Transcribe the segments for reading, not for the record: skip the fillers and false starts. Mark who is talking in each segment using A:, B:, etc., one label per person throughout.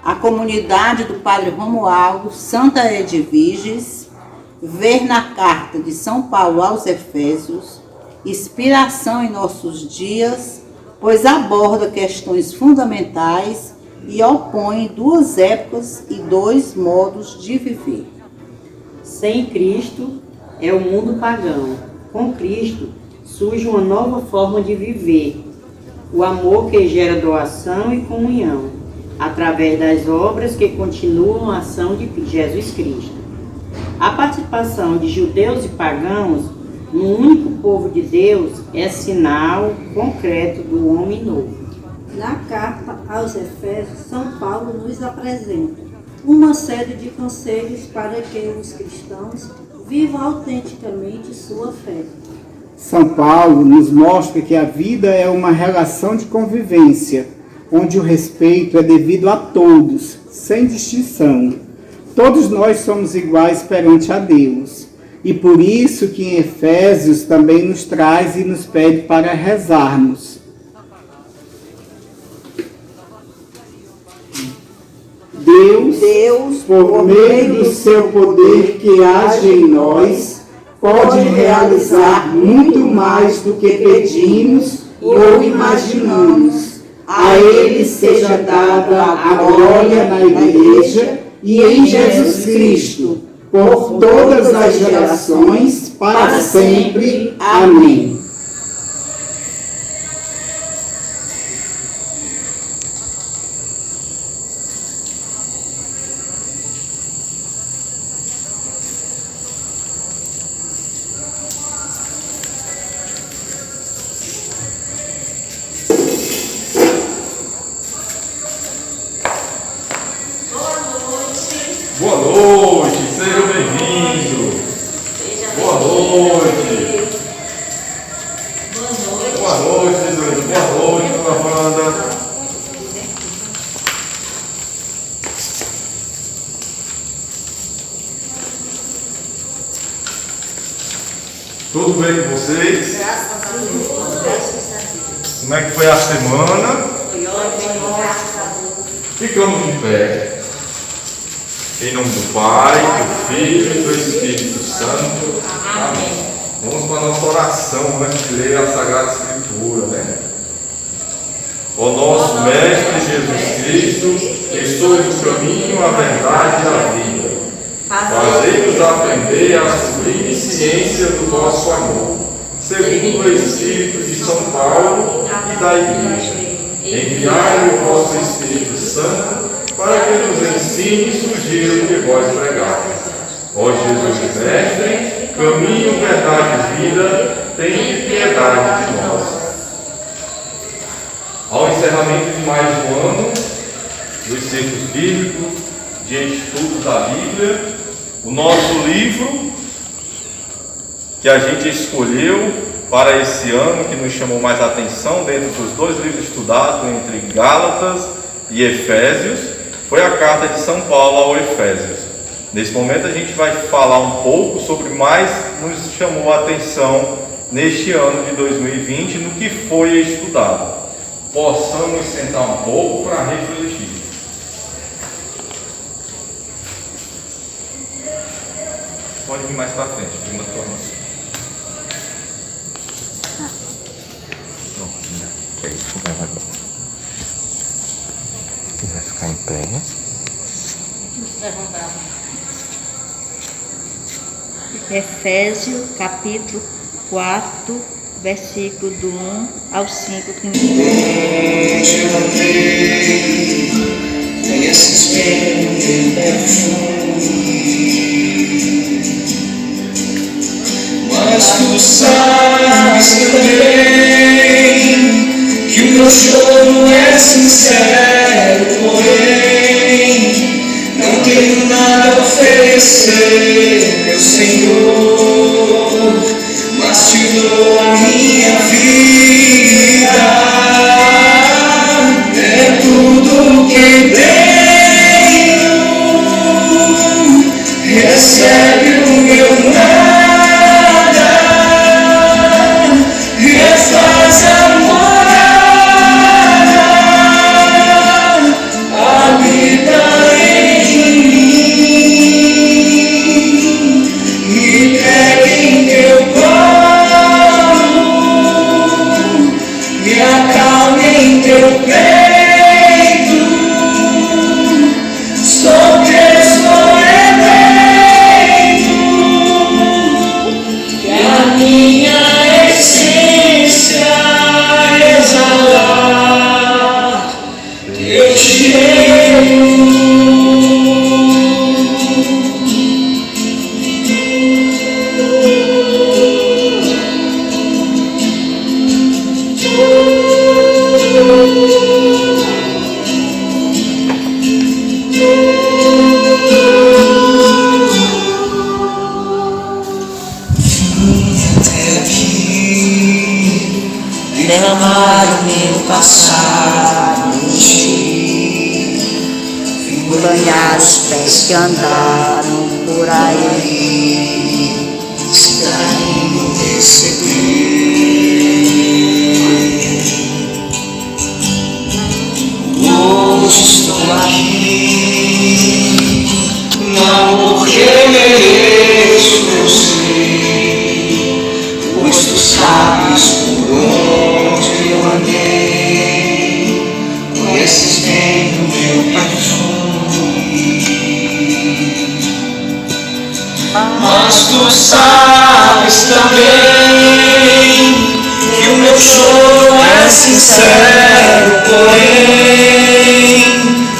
A: a comunidade do Padre Romualdo, Santa Edviges, ver na carta de São Paulo aos Efésios, inspiração em nossos dias, pois aborda questões fundamentais e opõe duas épocas e dois modos de viver.
B: Sem Cristo é o mundo pagão. Com Cristo surge uma nova forma de viver. O amor que gera doação e comunhão, através das obras que continuam a ação de Jesus Cristo. A participação de judeus e pagãos no único povo de Deus é sinal concreto do homem novo.
C: Na carta aos Efésios, São Paulo nos apresenta uma série de conselhos para que os cristãos vivam autenticamente sua fé.
D: São Paulo nos mostra que a vida é uma relação de convivência, onde o respeito é devido a todos, sem distinção. Todos nós somos iguais perante a Deus. E por isso que em Efésios também nos traz e nos pede para rezarmos. Deus, por meio do seu poder que age em nós, pode realizar muito mais do que pedimos ou imaginamos. A Ele seja dada a glória na Igreja e em Jesus Cristo, por todas as gerações, para sempre. Amém.
E: Boa noite, sejam bem-vindos. Boa noite. Boa noite, Jesus. Boa noite, dona Wanda. Tudo bem com vocês?
F: Graças a Deus.
E: Como é que foi a semana?
F: Foi ótimo, graças a Deus.
E: Ficamos de pé. Em nome do Pai, do Filho e do Espírito Santo. Amém. Vamos para a nossa oração antes de ler a Sagrada Escritura, né? Ó nosso Mestre Jesus Cristo, que sois o caminho, a verdade e a vida, fazei-nos aprender a sublime ciência do vosso amor, segundo o Espírito de São Paulo e da Igreja. Enviai o vosso Espírito Santo para que nos ensine e sugira o que vós pregais. Ó Jesus Mestre, caminho, verdade e vida, tende piedade de nós. Ao encerramento de mais um ano dos ciclos bíblicos, de estudo da Bíblia, o nosso livro que a gente escolheu para esse ano, que nos chamou mais atenção, dentro dos dois livros estudados, entre Gálatas e Efésios, foi a carta de São Paulo aos Efésios. Nesse momento a gente vai falar um pouco sobre mais nos chamou a atenção neste ano de 2020, no que foi estudado. Possamos sentar um pouco para refletir. Pode vir mais para frente, prima tua mão.
G: Se quiser ficar em pé.
H: Efésios, capítulo 4, versículo do 1 ao 5.
I: Esse espelho perfume, mas tu sabes também que o meu choro é sincero, porém não tenho nada a oferecer, meu Senhor, mas te dou a minha vida, é tudo que tenho, recebe o meu nada, refaz a morada, habita lavar o meu passado em ti,
H: banhar os pés que andaram por aí,
I: se carinho receber. Hoje estou aqui, não porque mereço, eu sei, pois tu sabes por onde eu andei, conheces bem o meu perfume, mas tu sabes também que o meu choro é sincero, porém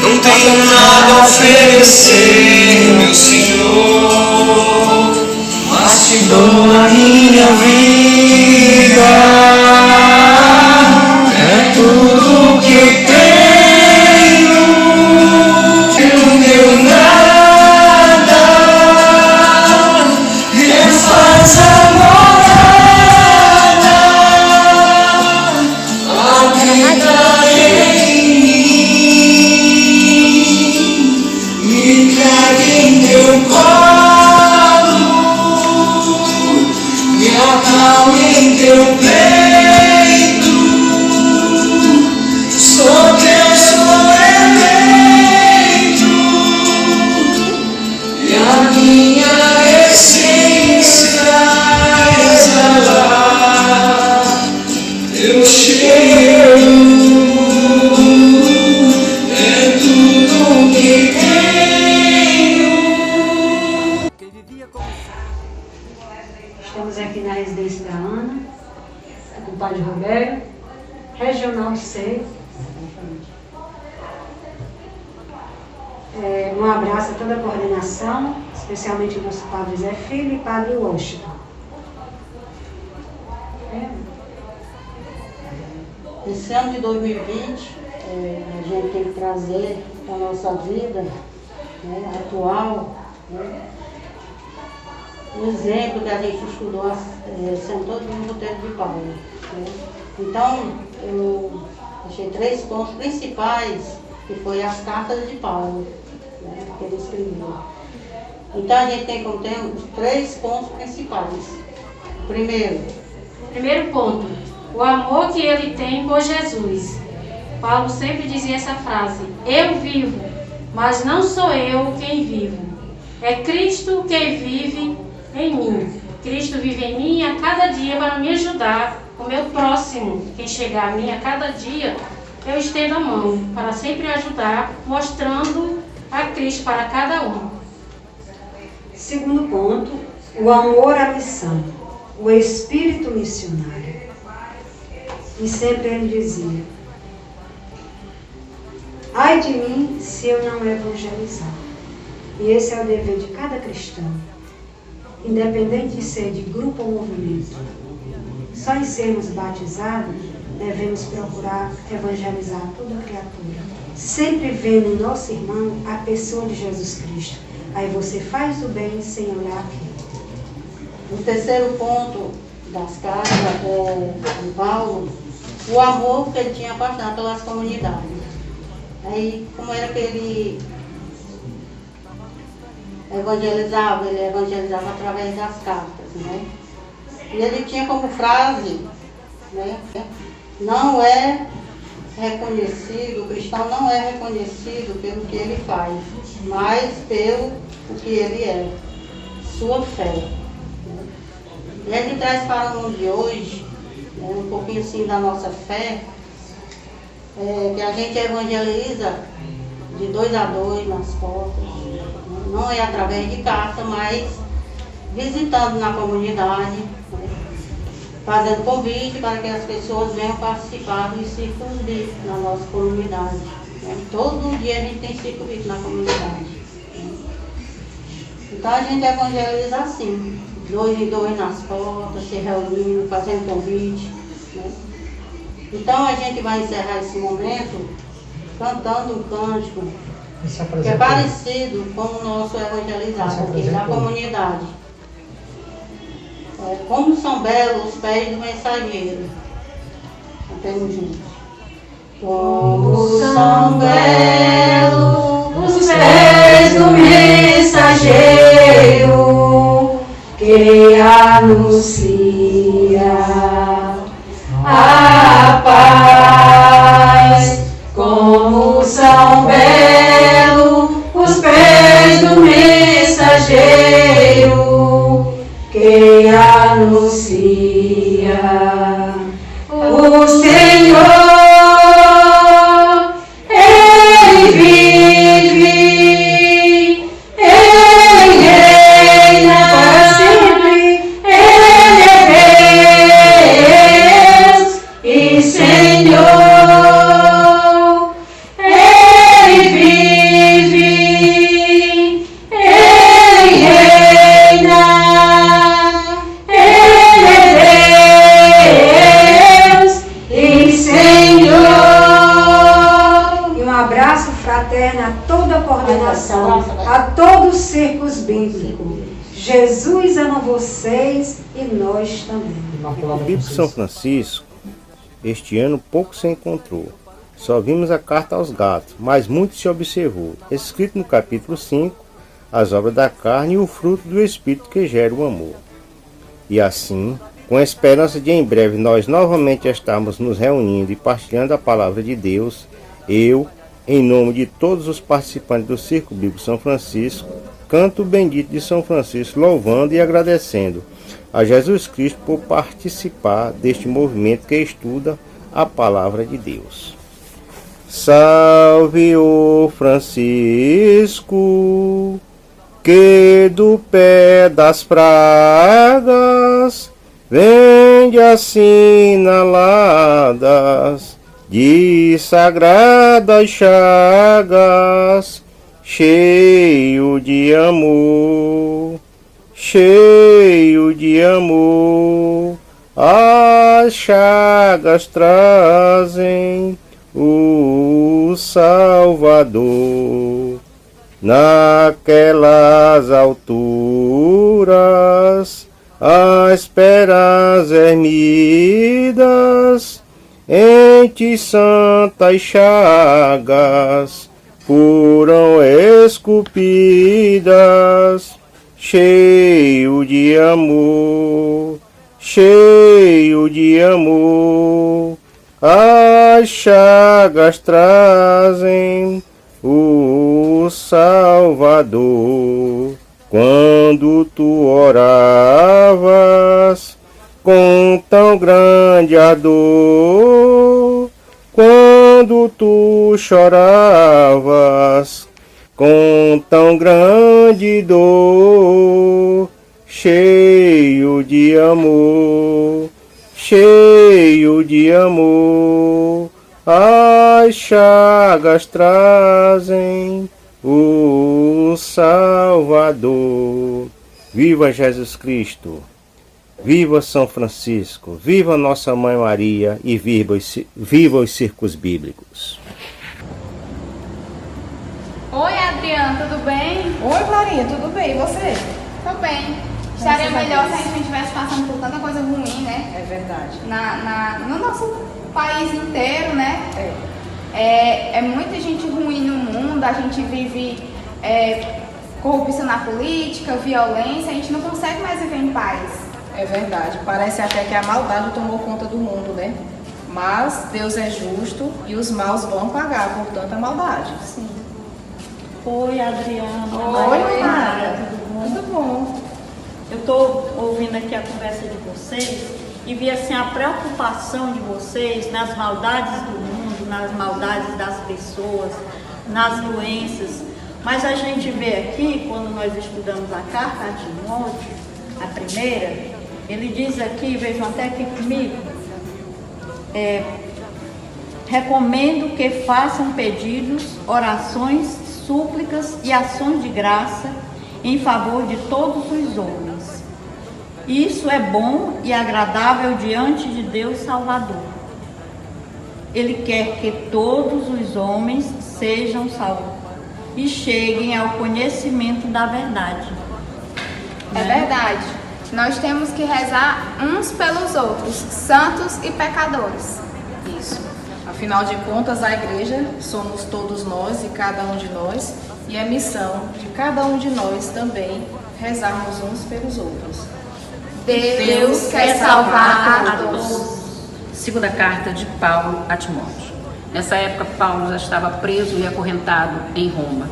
I: não tenho nada a oferecer, meu Senhor, mas te dou a minha vida, é tudo que tenho, eu não tenho nada, Deus faz a morada, habita em mim, me traga em teu colo, me acalme em teu peito, sou teu eleito, e a minha essência exalar teu cheiro, é tudo que tenho.
J: Estamos aqui na residência da Ana, com o padre Roberto, Regional C. Um abraço a toda a coordenação, especialmente o nosso padre Zé Filho e padre Washington.
C: Esse ano de 2020, a gente tem que trazer para a nossa vida, né, atual, né, um exemplo que a gente estudou sentou no roteiro de Paulo. Né. Então, eu achei 3 pontos principais, que foi as cartas de Paulo, né, que ele escreveu. Então, a gente tem como ter os 3 pontos principais.
K: Primeiro ponto, o amor que ele tem por Jesus. Paulo sempre dizia essa frase: eu vivo, mas não sou eu quem vivo. É Cristo quem vive em mim. Cristo vive em mim a cada dia para me ajudar, o meu próximo, quem chegar a mim a cada dia, eu estendo a mão para sempre ajudar, mostrando a Cristo para cada um.
J: Segundo ponto, o amor à missão, o espírito missionário. E sempre ele dizia: ai de mim se eu não evangelizar. E esse é o dever de cada cristão, independente de ser de grupo ou movimento. Só em sermos batizados, devemos procurar evangelizar toda criatura, sempre vendo em nosso irmão a pessoa de Jesus Cristo. Aí você faz o bem sem olhar aqui.
C: O terceiro ponto das cartas de Paulo, o amor que ele tinha apaixonado pelas comunidades. Aí, como era que ele evangelizava? Ele evangelizava através das cartas, né? E ele tinha como frase, né? Não é reconhecido, o cristão não é reconhecido pelo que ele faz, mas pelo que ele é, sua fé. E a gente traz para o mundo de hoje, né, um pouquinho assim da nossa fé, que a gente evangeliza de 2 a 2 nas portas, não é através de carta, mas visitando na comunidade, né, fazendo convite para que as pessoas venham participar dos círculos bíblicos na nossa comunidade. Né. Todo dia a gente tem círculo bíblico na comunidade. Né. Então a gente evangeliza assim, 2 em 2 nas portas, se reunindo, fazendo convite. Né. Então a gente vai encerrar esse momento cantando um cântico que é parecido com o nosso evangelizado aqui na comunidade. Como são belos os pés do mensageiro. Cantemos juntos. Como são belos os pés do mensageiro que anuncia a paz. Como são belos os pés do mensageiro que anuncia o Senhor. Ele vive, Ele reina para sempre, Ele é Deus e Senhor. Ele vive, Ele reina, Ele é Deus e Senhor.
J: E um abraço fraterno a toda a coordenação, a todos os círculos bíblicos. Jesus ama vocês e nós também.
G: O Bíblico São Francisco, este ano pouco se encontrou. Só vimos a carta aos gatos, mas muito se observou. Escrito no capítulo 5, as obras da carne e o fruto do Espírito que gera o amor. E assim, com a esperança de em breve nós novamente estarmos nos reunindo e partilhando a palavra de Deus, eu, em nome de todos os participantes do Círculo Bíblico São Francisco, canto o bendito de São Francisco, louvando e agradecendo a Jesus Cristo por participar deste movimento que estuda a palavra de Deus. Salve o Francisco, que do pé das pragas vende assinaladas de sagradas chagas, cheio de amor, cheio de amor. As chagas trazem o Salvador. Naquelas alturas, as peras ermidas, em ti santas chagas foram esculpidas, cheio de amor, cheio de amor. As chagas trazem o Salvador. Quando tu oravas com tão grande ardor, quando tu choravas com tão grande dor, cheio de amor, cheio de amor, as chagas trazem o Salvador. Viva Jesus Cristo! Viva São Francisco! Viva Nossa Mãe Maria! E viva os círculos bíblicos!
L: Oi, Adriana, tudo bem?
M: Oi, Clarinha, tudo bem? E você?
L: Tô bem. Estaria melhor se a gente não estivesse passando por tanta coisa ruim, né?
M: É verdade.
L: No nosso país inteiro, né? É muita gente ruim no mundo, a gente vive corrupção na política, violência, a gente não consegue mais viver em paz.
M: É verdade. Parece até que a maldade tomou conta do mundo, né? Mas Deus é justo e os maus vão pagar por tanta maldade.
L: Sim.
N: Oi, Adriana.
M: Oi, Mara.
N: Tudo bom? Eu estou ouvindo aqui a conversa de vocês e vi assim a preocupação de vocês nas maldades do mundo, nas maldades das pessoas, nas doenças. Mas a gente vê aqui, quando nós estudamos a carta a Timóteo, a primeira, ele diz aqui, vejam até aqui comigo, recomendo que façam pedidos, orações, súplicas e ações de graça em favor de todos os homens. Isso é bom e agradável diante de Deus Salvador. Ele quer que todos os homens sejam salvos e cheguem ao conhecimento da verdade.
L: É verdade. Nós temos que rezar uns pelos outros, santos e pecadores.
M: Isso. Afinal de contas, a igreja somos todos nós e cada um de nós, e é missão de cada um de nós também rezarmos uns pelos outros.
H: Deus quer salvar a todos.
O: Segunda carta de Paulo a Timóteo. Nessa época, Paulo já estava preso e acorrentado em Roma.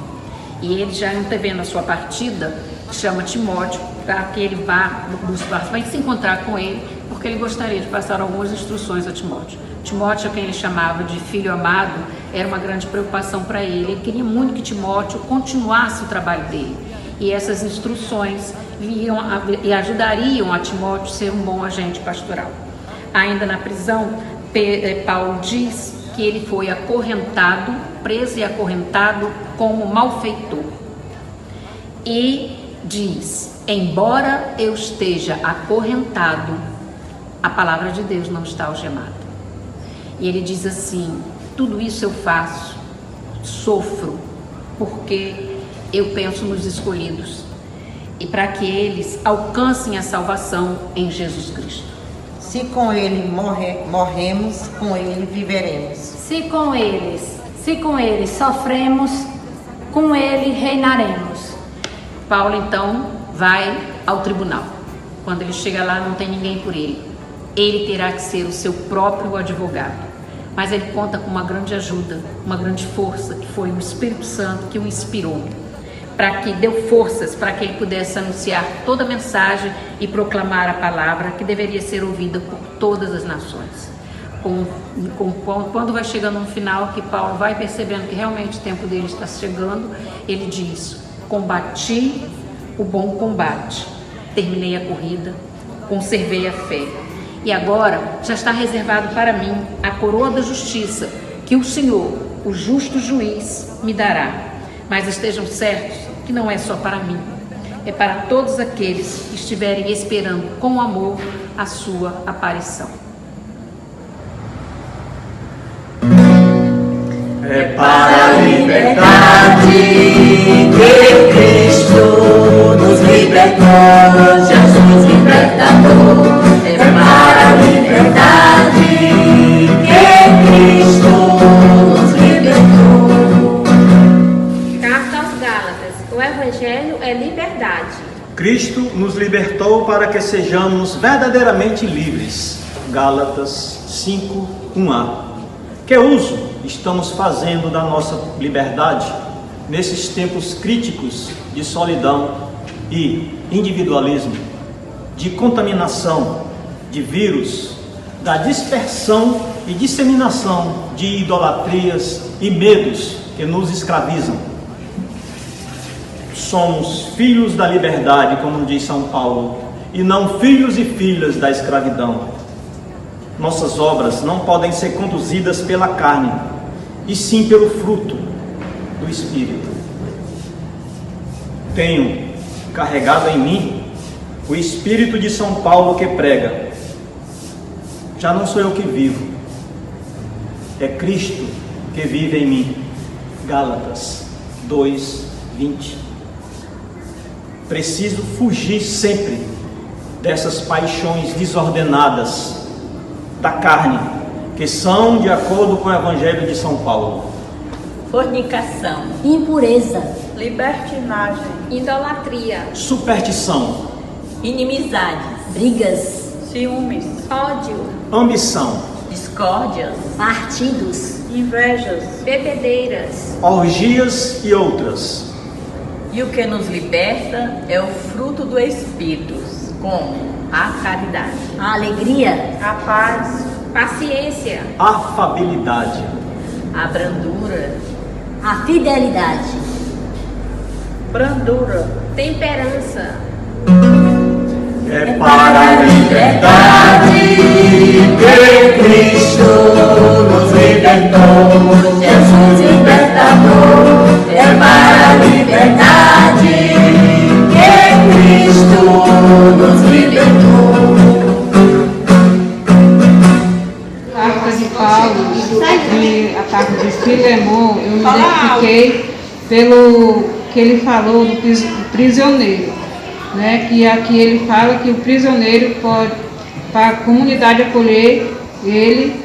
O: E ele, já antevendo a sua partida, chama Timóteo para que ele vá vai se encontrar com ele, porque ele gostaria de passar algumas instruções a Timóteo. Timóteo, a quem ele chamava de filho amado, era uma grande preocupação para ele. Ele queria muito que Timóteo continuasse o trabalho dele. E essas instruções e ajudariam a Timóteo a ser um bom agente pastoral. Ainda na prisão, Paulo diz que ele foi acorrentado, preso e acorrentado como malfeitor. E diz, embora eu esteja acorrentado, a palavra de Deus não está algemada. E ele diz assim, tudo isso eu faço, sofro, porque eu penso nos escolhidos e para que eles alcancem a salvação em Jesus Cristo.
P: Se com ele morremos, com ele viveremos.
K: Se com eles sofremos, com ele reinaremos.
O: Paulo então vai ao tribunal. Quando ele chega lá, não tem ninguém por ele. Ele terá que ser o seu próprio advogado. Mas ele conta com uma grande ajuda, uma grande força, que foi o Espírito Santo que o inspirou, para que deu forças para que ele pudesse anunciar toda a mensagem e proclamar a palavra que deveria ser ouvida por todas as nações. Quando vai chegando no final, que Paulo vai percebendo que realmente o tempo dele está chegando, ele diz, combati o bom combate, terminei a corrida, conservei a fé. E agora já está reservado para mim a coroa da justiça, que o Senhor, o justo juiz, me dará. Mas estejam certos que não é só para mim, é para todos aqueles que estiverem esperando com amor a sua aparição.
I: É para a liberdade que Cristo nos libertou, Jesus libertador. É para a liberdade que Cristo nos libertou.
K: Carta aos Gálatas. O Evangelho é liberdade.
Q: Cristo nos libertou para que sejamos verdadeiramente livres. Gálatas 5, 1a. Que uso estamos fazendo da nossa liberdade nesses tempos críticos de solidão e individualismo, de contaminação, de vírus, da dispersão e disseminação de idolatrias e medos que nos escravizam? Somos filhos da liberdade, como diz São Paulo, e não filhos e filhas da escravidão. Nossas obras não podem ser conduzidas pela carne, e sim pelo fruto do Espírito. Tenho carregado em mim o Espírito de São Paulo que prega. Já não sou eu que vivo, é Cristo que vive em mim. Gálatas 2, 20. Preciso fugir sempre dessas paixões desordenadas da carne, que são de acordo com o Evangelho de São Paulo.
H: Fornicação,
F: impureza,
H: libertinagem,
K: Idolatria,
Q: Superstição,
H: inimizades,
F: brigas,
H: ciúmes,
K: ódio,
Q: ambição,
H: discórdias,
F: partidos,
H: invejas,
K: bebedeiras,
Q: orgias e outras.
H: E o que nos liberta é o fruto do Espírito, como a caridade,
F: a alegria,
H: a paz,
K: paciência,
Q: Afabilidade,
H: a brandura,
F: a fidelidade,
H: brandura,
K: temperança.
I: É para a liberdade que Cristo nos libertou, Jesus libertador. É para a liberdade que Cristo nos libertou.
R: Carta de Paulo e a carta de Filemon, eu me identifiquei pelo que ele falou do prisioneiro, né? Que aqui ele fala que o prisioneiro pode, para a comunidade acolher ele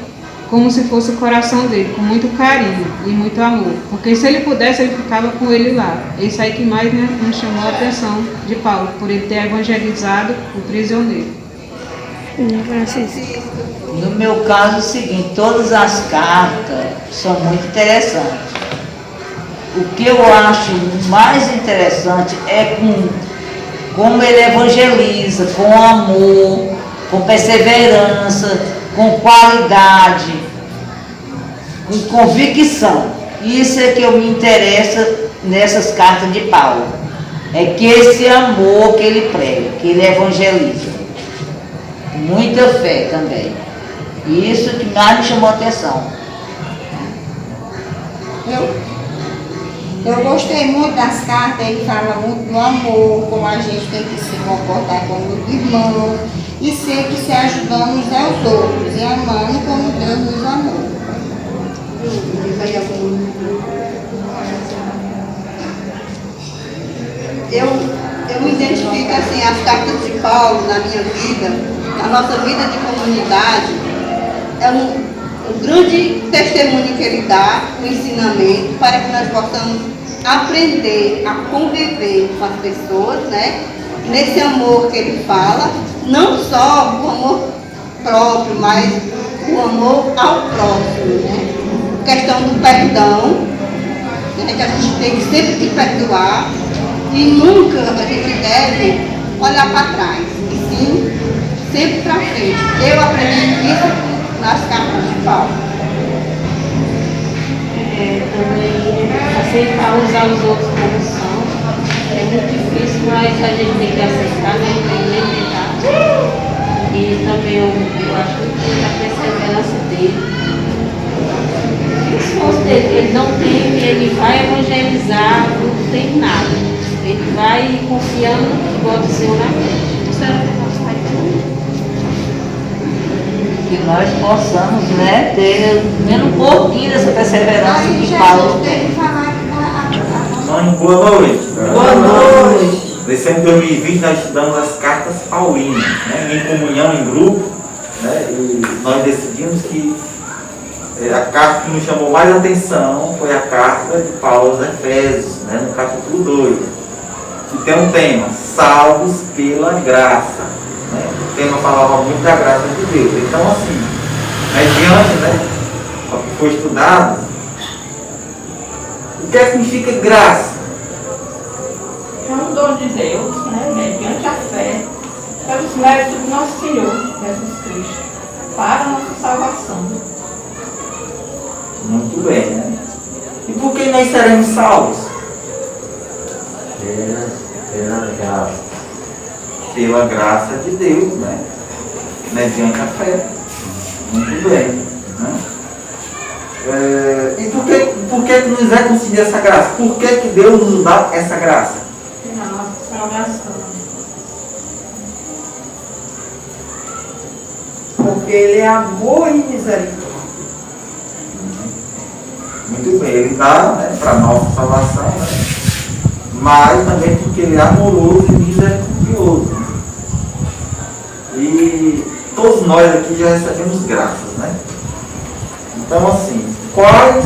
R: como se fosse o coração dele, com muito carinho e muito amor. Porque se ele pudesse, ele ficava com ele lá. Isso aí que mais, né, nos chamou a atenção de Paulo, por ele ter evangelizado o prisioneiro.
S: No meu caso é o seguinte, todas as cartas são muito interessantes. O que eu acho mais interessante é como ele evangeliza, com amor, com perseverança, com qualidade, com convicção. Isso é que eu me interessa nessas cartas de Paulo. É que esse amor que ele prega, que ele evangeliza. Muita fé também. Isso que mais me chamou a atenção.
T: Eu gostei muito das cartas, ele fala muito do amor, como a gente tem que se comportar como irmão e sempre se ajudando uns aos outros e amando como Deus nos amou.
C: Eu me identifico assim, as cartas de Paulo na minha vida, na nossa vida de comunidade, é um grande testemunho que ele dá, um ensinamento, para que nós possamos aprender a conviver com as pessoas, né? Nesse amor que ele fala, não só o amor próprio, mas o amor ao próximo, né? Questão do perdão, né? Que a gente tem que sempre que perdoar e nunca a gente deve olhar para trás, e sim sempre para frente. Eu aprendi isso nas cartas de Paulo.
K: Também aceitar usar os outros como são. É muito difícil, mas a gente tem que aceitar, né? Tem que limitar. E também eu acho que a perseverança dele. O esforço dele, ele não tem, ele vai evangelizar, não tem nada. Ele vai confiando que bota o Senhor na frente. Isso era o que eu gostaria.
S: Que nós possamos, né, ter menos um pouquinho dessa perseverança que Paulo tem.
U: Mãe, boa noite.
S: Boa noite.
U: Nesse ano de 2020 nós estudamos as cartas paulinas, né, em comunhão, em grupo, né, e nós decidimos que a carta que nos chamou mais atenção foi a carta de Paulo aos Efésios, né, no capítulo 2, que tem um tema, salvos pela graça. Né? O tema falava muito da graça de Deus. Então, assim, mediante, né, o que foi estudado, o que significa graça?
V: É um dom de Deus, né, mediante a fé, pelos méritos do nosso Senhor Jesus Cristo, para a nossa salvação.
U: Muito bem, né? E por que nós seremos salvos? Pela graça. Pela graça de Deus, né? Mediante a fé. Muito bem. Né? E por que nos é concedida essa graça? Por que Deus nos dá essa graça?
V: Pela nossa salvação.
P: Porque Ele é amor e misericórdia.
U: Muito bem, Ele dá, né, para a nossa salvação, né? Mas também porque Ele é amoroso e misericordioso. E todos nós aqui já recebemos graças, né? Então, assim, quais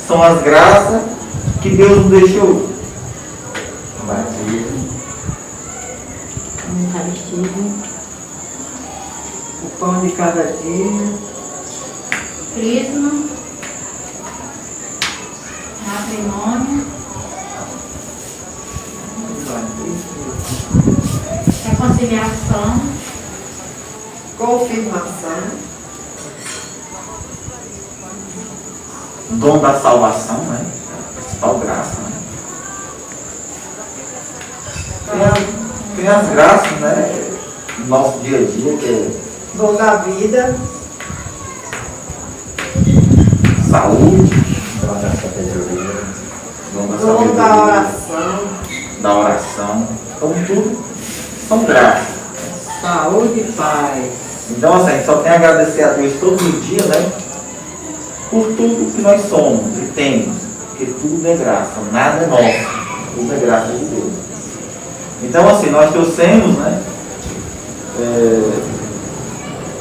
U: são as graças que Deus nos deixou? Batismo,
V: Eucaristia,
P: o pão de cada dia,
V: crisma, matrimônio, reconciliação,
P: confirmação,
U: dom da salvação, né? A principal graça, né? Tem as graças, né? No nosso dia a dia, que é
P: dom da vida,
U: saúde, dom da sabedoria,
P: dom da oração,
U: da oração. Então tudo são graças.
P: saúde e paz.
U: Então, assim, a gente só tem a agradecer a Deus todos os dias, né? Por tudo que nós somos e temos. Porque tudo é graça, nada é nosso. Tudo é graça de Deus. Então, assim, nós trouxemos, né?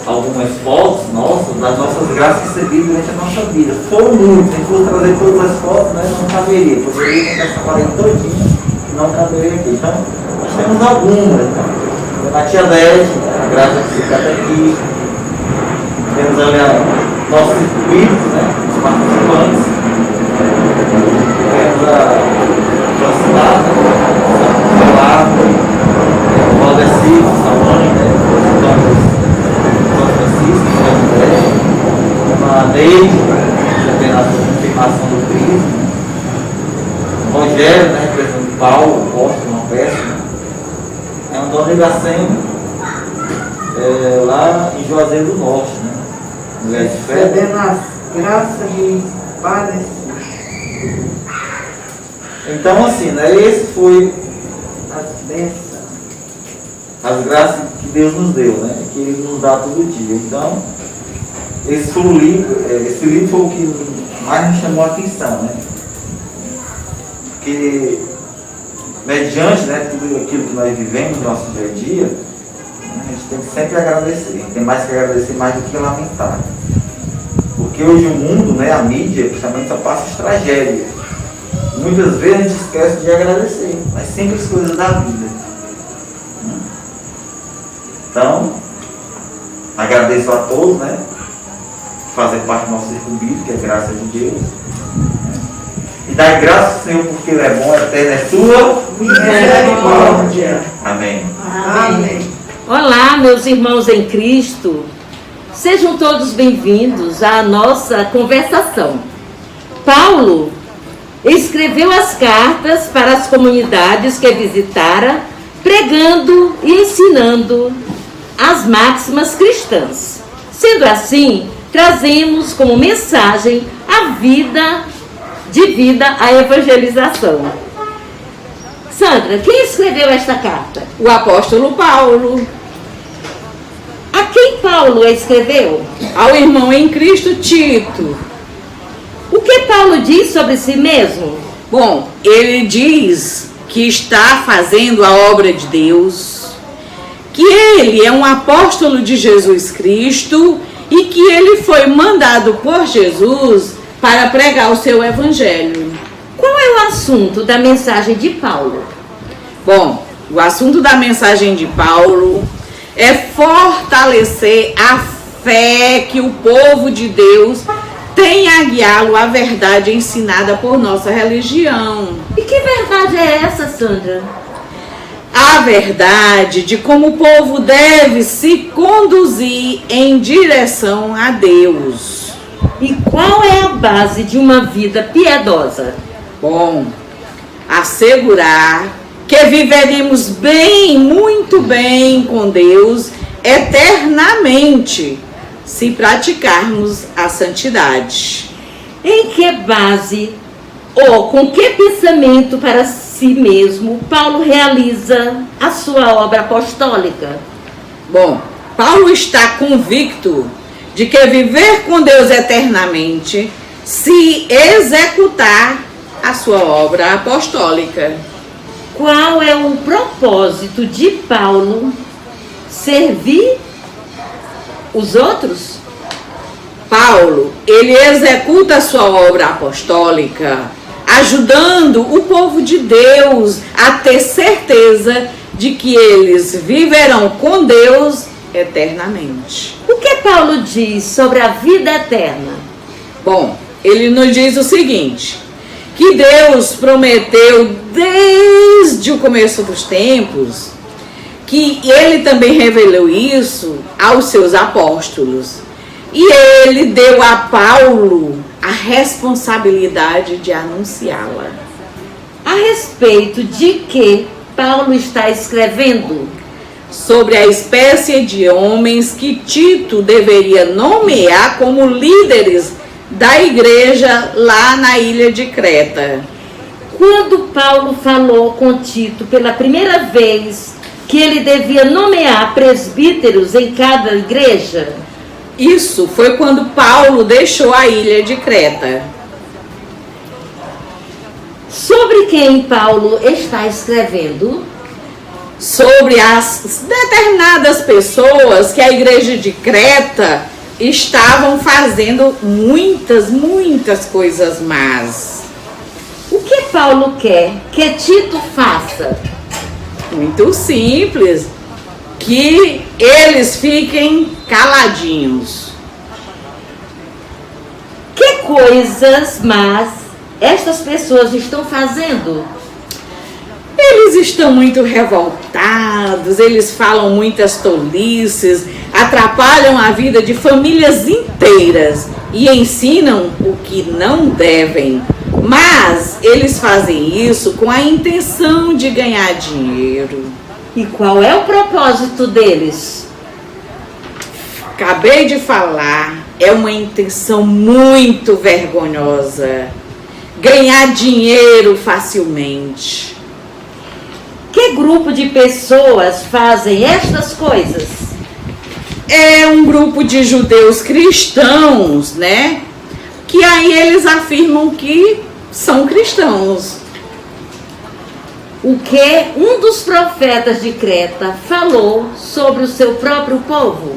U: Algumas fotos nossas, das nossas graças recebidas durante a nossa vida. Foram muitos, se a gente fosse trazer todas as fotos, né, não caberia. Poderia contar essa parede todinha e não caberia aqui. Então, nós temos algumas. Então, a tia Dete, a graça de ser catequista. Temos ali nossos circuitos, né, os participantes. Temos a Francinata, o Celado, o Valdeci, o Salone, né, São Francisco, a Neide, que tem a confirmação do Cristo. Rogério, né, representando Paulo, o apóstolo, uma peça. É um dono de Iracema, lá em Juazeiro do Norte, né? Mulher de fé.
P: Recebendo as graças de padecer.
U: Então, assim, né, esse foi
P: as bênçãos.
U: As graças que Deus nos deu, né? Que Ele nos dá todo dia. Então, esse livro foi o que mais me chamou a atenção, né? Porque, mediante, né, tudo aquilo que nós vivemos no nosso dia a dia, né, a gente tem que sempre agradecer. A gente tem mais que agradecer mais do que lamentar. Porque hoje o mundo, né, a mídia, justamente só passa as tragédias. Muitas vezes a gente esquece de agradecer, mas sempre as coisas da vida. Então, agradeço a todos, né? Fazer parte do nosso circo bíblico, que é graça de Deus. E dar graças ao Senhor, porque Ele é bom, eterno é sua
P: misericórdia.
U: Amém.
P: Amém.
A: Olá, meus irmãos em Cristo. Sejam todos bem-vindos à nossa conversação. Paulo escreveu as cartas para as comunidades que visitara, pregando e ensinando as máximas cristãs. Sendo assim, trazemos como mensagem a vida à evangelização. Sandra, quem escreveu esta carta?
H: O apóstolo Paulo.
A: A quem Paulo a escreveu?
H: Ao irmão em Cristo Tito.
A: O que Paulo diz sobre si mesmo?
H: Bom, ele diz que está fazendo a obra de Deus, que ele é um apóstolo de Jesus Cristo e que ele foi mandado por Jesus para pregar o seu evangelho.
A: Qual é o assunto da mensagem de Paulo?
H: Bom, o assunto da mensagem de Paulo é fortalecer a fé que o povo de Deus tem a guiá-lo à verdade ensinada por nossa religião.
A: E que verdade é essa, Sandra?
H: A verdade de como o povo deve se conduzir em direção a Deus.
A: E qual é a base de uma vida piedosa?
H: Bom, assegurar que viveremos bem, muito bem com Deus eternamente, se praticarmos a santidade.
A: Em que base ou com que pensamento para si mesmo Paulo realiza a sua obra apostólica?
H: Bom, Paulo está convicto de que viver com Deus eternamente se executar a sua obra apostólica.
A: Qual é o propósito de Paulo? Servir os outros?
H: Paulo, ele executa a sua obra apostólica, ajudando o povo de Deus a ter certeza de que eles viverão com Deus eternamente.
A: O que Paulo diz sobre a vida eterna?
H: Bom, ele nos diz o seguinte, que Deus prometeu desde o começo dos tempos, que ele também revelou isso aos seus apóstolos. E ele deu a Paulo a responsabilidade de anunciá-la.
A: A respeito de que Paulo está escrevendo?
H: Sobre a espécie de homens que Tito deveria nomear como líderes da igreja lá na ilha de Creta.
A: Quando Paulo falou com Tito pela primeira vez que ele devia nomear presbíteros em cada igreja?
H: Isso foi quando Paulo deixou a ilha de Creta.
A: Sobre quem Paulo está escrevendo?
H: Sobre as determinadas pessoas que a igreja de Creta estavam fazendo muitas coisas más.
A: O que Paulo quer que Tito faça?
H: Muito simples, que eles fiquem caladinhos.
A: Que coisas más estas pessoas estão fazendo?
H: Eles estão muito revoltados, eles falam muitas tolices, atrapalham a vida de famílias inteiras e ensinam o que não devem. Mas eles fazem isso com a intenção de ganhar dinheiro.
A: E qual é o propósito deles?
H: Acabei de falar, é uma intenção muito vergonhosa. Ganhar dinheiro facilmente.
A: Que grupo de pessoas fazem estas coisas?
H: É um grupo de judeus cristãos, né? Que aí eles afirmam que são cristãos.
A: O que um dos profetas de Creta falou sobre o seu próprio povo?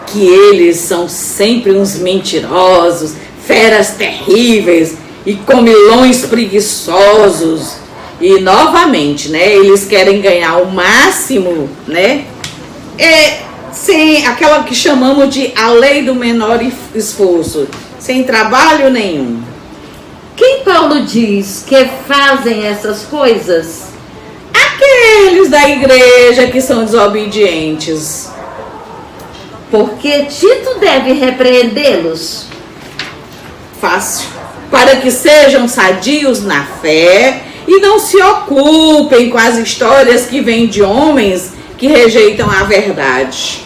H: Que eles são sempre uns mentirosos, feras terríveis e comilões preguiçosos. E novamente, né, eles querem ganhar o máximo, né? Sem aquela que chamamos de a lei do menor esforço, sem trabalho nenhum.
A: Quem Paulo diz que fazem essas coisas?
H: Aqueles da igreja que são desobedientes.
A: Porque Tito deve repreendê-los?
H: Fácil. Para que sejam sadios na fé e não se ocupem com as histórias que vêm de homens que rejeitam a verdade.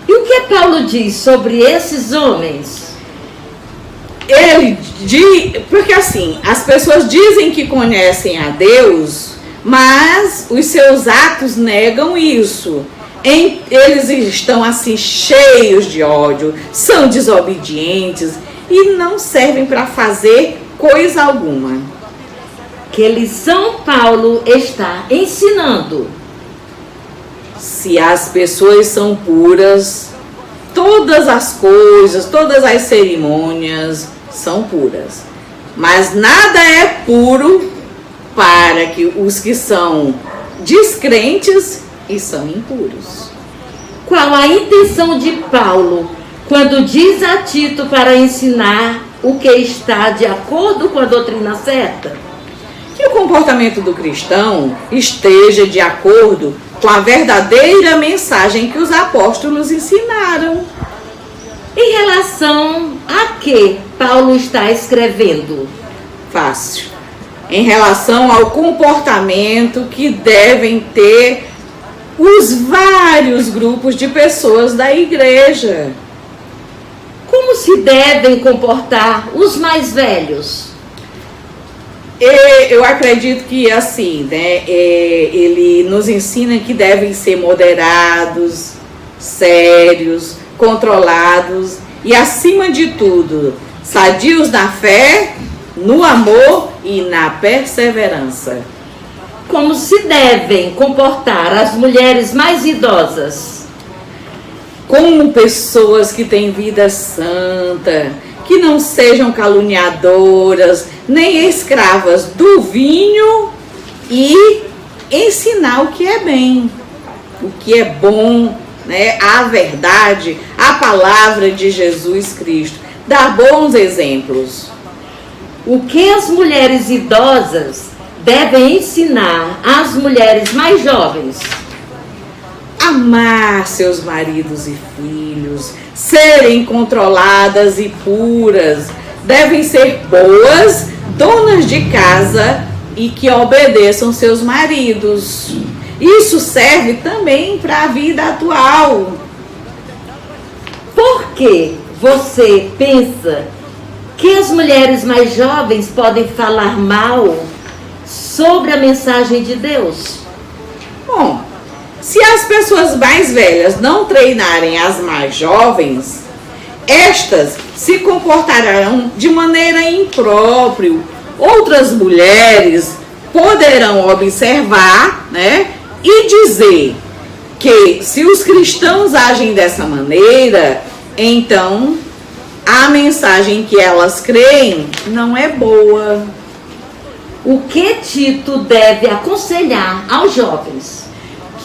A: E o que Paulo diz sobre esses homens?
H: Ele diz, porque assim, as pessoas dizem que conhecem a Deus, mas os seus atos negam isso. Eles estão assim cheios de ódio, são desobedientes e não servem para fazer coisa alguma.
A: Que lição Paulo está ensinando?
H: Se as pessoas são puras, todas as coisas, todas as cerimônias são puras. Mas nada é puro para que os que são descrentes e são impuros.
A: Qual a intenção de Paulo quando diz a Tito para ensinar o que está de acordo com a doutrina certa?
H: Que o comportamento do cristão esteja de acordo com a verdadeira mensagem que os apóstolos ensinaram.
A: Em relação a que Paulo está escrevendo?
H: Fácil. Em relação ao comportamento que devem ter os vários grupos de pessoas da igreja.
A: Como se devem comportar os mais velhos?
H: Eu acredito que assim, né, ele nos ensina que devem ser moderados, sérios, controlados e, acima de tudo, sadios na fé, no amor e na perseverança.
A: Como se devem comportar as mulheres mais idosas?
H: Como pessoas que têm vida santa, que não sejam caluniadoras, nem escravas do vinho, e ensinar o que é bem, o que é bom, né? A verdade, a palavra de Jesus Cristo. Dar bons exemplos.
A: O que as mulheres idosas devem ensinar às mulheres mais jovens?
H: Amar seus maridos e filhos, serem controladas e puras, devem ser boas, donas de casa e que obedeçam seus maridos. Isso serve também para a vida atual.
A: Por que você pensa que as mulheres mais jovens podem falar mal sobre a mensagem de Deus?
H: Bom, se as pessoas mais velhas não treinarem as mais jovens, estas se comportarão de maneira imprópria. Outras mulheres poderão observar, né, e dizer que se os cristãos agem dessa maneira, então a mensagem que elas creem não é boa.
A: O que Tito deve aconselhar aos jovens?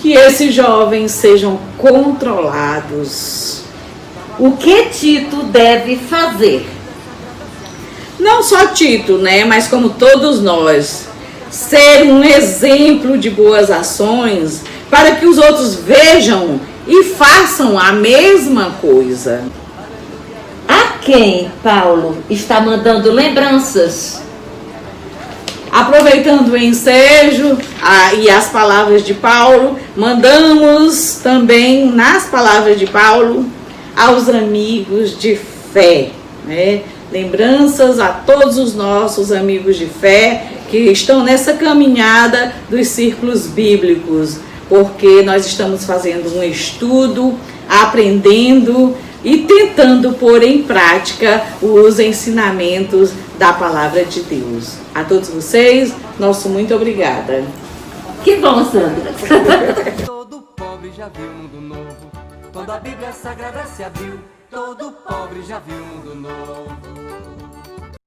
H: Que esses jovens sejam controlados.
A: O que Tito deve fazer?
H: Não só Tito, né? Mas como todos nós. Ser um exemplo de boas ações para que os outros vejam e façam a mesma coisa.
A: A quem Paulo está mandando lembranças?
H: Aproveitando o ensejo e as palavras de Paulo, mandamos também nas palavras de Paulo aos amigos de fé, né? Lembranças a todos os nossos amigos de fé que estão nessa caminhada dos círculos bíblicos, porque nós estamos fazendo um estudo, aprendendo e tentando pôr em prática os ensinamentos da palavra de Deus. A todos vocês, nosso muito obrigada.
A: Que bom, Sandra.
B: Todo pobre já viu o mundo novo. Quando a Bíblia Sagrada se abriu, todo pobre já viu o mundo novo.